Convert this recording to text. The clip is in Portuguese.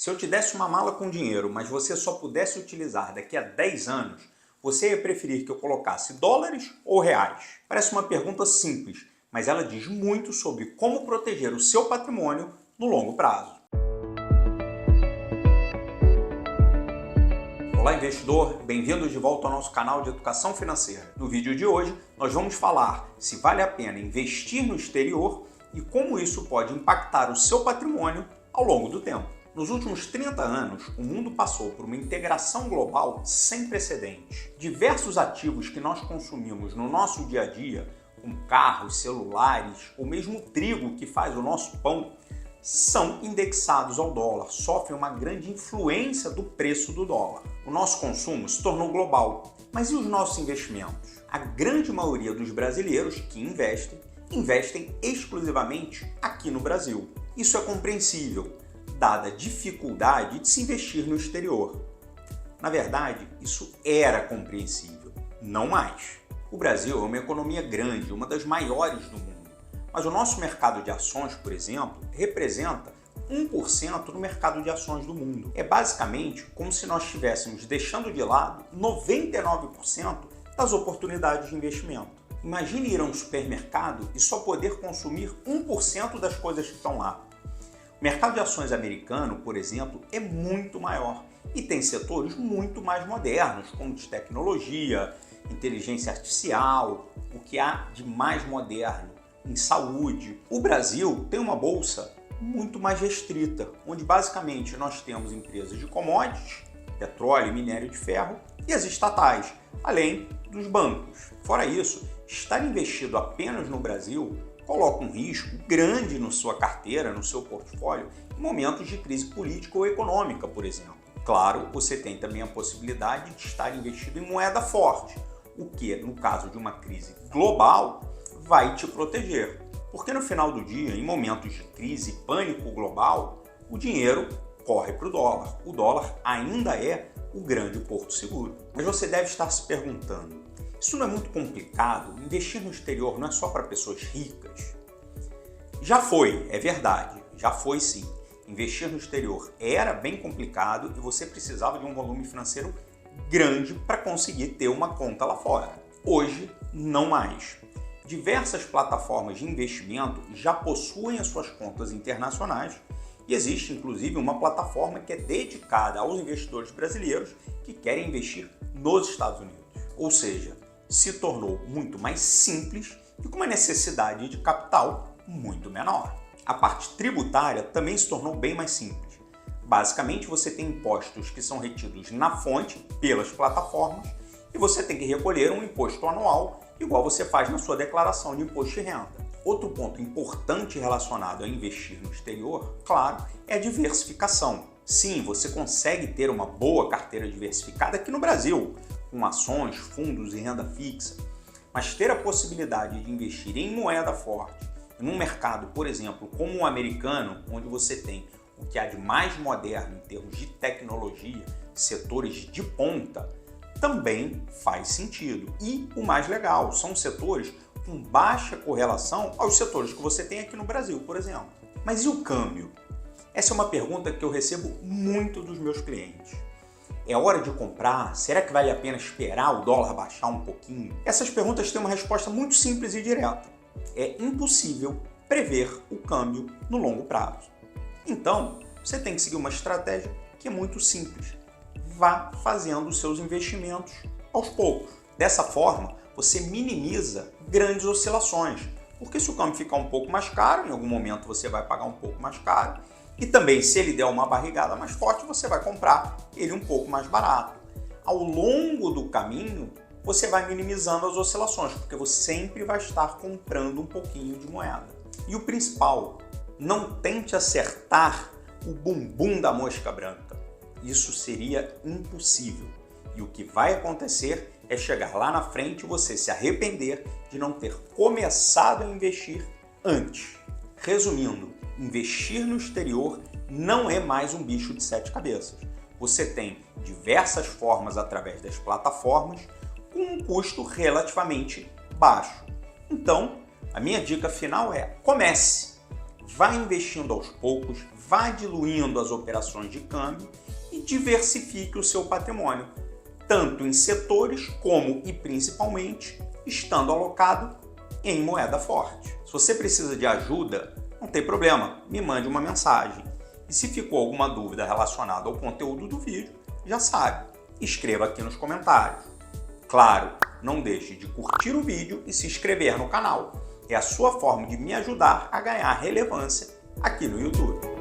Se eu te desse uma mala com dinheiro, mas você só pudesse utilizar daqui a 10 anos, você ia preferir que eu colocasse dólares ou reais? Parece uma pergunta simples, mas ela diz muito sobre como proteger o seu patrimônio no longo prazo. Olá, investidor! Bem-vindo de volta ao nosso canal de educação financeira. No vídeo de hoje, nós vamos falar se vale a pena investir no exterior e como isso pode impactar o seu patrimônio ao longo do tempo. Nos últimos 30 anos, o mundo passou por uma integração global sem precedentes. Diversos ativos que nós consumimos no nosso dia a dia, como carros, celulares ou mesmo o trigo que faz o nosso pão, são indexados ao dólar, sofrem uma grande influência do preço do dólar. O nosso consumo se tornou global, mas e os nossos investimentos? A grande maioria dos brasileiros que investem exclusivamente aqui no Brasil. Isso é compreensível, dada a dificuldade de se investir no exterior. Na verdade, isso era compreensível, não mais. O Brasil é uma economia grande, uma das maiores do mundo, mas o nosso mercado de ações, por exemplo, representa 1% do mercado de ações do mundo. É basicamente como se nós estivéssemos deixando de lado 99% das oportunidades de investimento. Imagine ir a um supermercado e só poder consumir 1% das coisas que estão lá. O mercado de ações americano, por exemplo, é muito maior e tem setores muito mais modernos, como de tecnologia, inteligência artificial, o que há de mais moderno em saúde. O Brasil tem uma bolsa muito mais restrita, onde basicamente nós temos empresas de commodities, petróleo e minério de ferro, e as estatais, além dos bancos. Fora isso, estar investido apenas no Brasil coloca um risco grande na sua carteira, no seu portfólio, em momentos de crise política ou econômica, por exemplo. Claro, você tem também a possibilidade de estar investido em moeda forte, o que, no caso de uma crise global, vai te proteger. Porque no final do dia, em momentos de crise e pânico global, o dinheiro corre para o dólar. O dólar ainda é o grande porto seguro. Mas você deve estar se perguntando, isso não é muito complicado? Investir no exterior não é só para pessoas ricas? Já foi, é verdade, já foi sim. Investir no exterior era bem complicado e você precisava de um volume financeiro grande para conseguir ter uma conta lá fora. Hoje, não mais. Diversas plataformas de investimento já possuem as suas contas internacionais e existe inclusive uma plataforma que é dedicada aos investidores brasileiros que querem investir nos Estados Unidos. Ou seja, se tornou muito mais simples e com uma necessidade de capital muito menor. A parte tributária também se tornou bem mais simples. Basicamente, você tem impostos que são retidos na fonte pelas plataformas e você tem que recolher um imposto anual igual você faz na sua declaração de imposto de renda. Outro ponto importante relacionado a investir no exterior, claro, é a diversificação. Sim, você consegue ter uma boa carteira diversificada aqui no Brasil, com ações, fundos e renda fixa, mas ter a possibilidade de investir em moeda forte, em um mercado, por exemplo, como o americano, onde você tem o que há de mais moderno em termos de tecnologia, setores de ponta, também faz sentido. E o mais legal, são setores com baixa correlação aos setores que você tem aqui no Brasil, por exemplo. Mas e o câmbio? Essa é uma pergunta que eu recebo muito dos meus clientes. É hora de comprar? Será que vale a pena esperar o dólar baixar um pouquinho? Essas perguntas têm uma resposta muito simples e direta. É impossível prever o câmbio no longo prazo. Então, você tem que seguir uma estratégia que é muito simples. Vá fazendo os seus investimentos aos poucos. Dessa forma, você minimiza grandes oscilações, porque se o câmbio ficar um pouco mais caro, em algum momento você vai pagar um pouco mais caro, e também se ele der uma barrigada mais forte, você vai comprar ele um pouco mais barato. Ao longo do caminho, você vai minimizando as oscilações, porque você sempre vai estar comprando um pouquinho de moeda. E o principal, não tente acertar o bumbum da mosca branca. Isso seria impossível. E o que vai acontecer é chegar lá na frente e você se arrepender de não ter começado a investir antes. Resumindo, investir no exterior não é mais um bicho de sete cabeças. Você tem diversas formas através das plataformas com um custo relativamente baixo. Então, a minha dica final é: comece! Vá investindo aos poucos, vá diluindo as operações de câmbio e diversifique o seu patrimônio, tanto em setores como e principalmente estando alocado em moeda forte. Se você precisa de ajuda, não tem problema, me mande uma mensagem. E se ficou alguma dúvida relacionada ao conteúdo do vídeo, já sabe, escreva aqui nos comentários. Claro, não deixe de curtir o vídeo e se inscrever no canal. É a sua forma de me ajudar a ganhar relevância aqui no YouTube.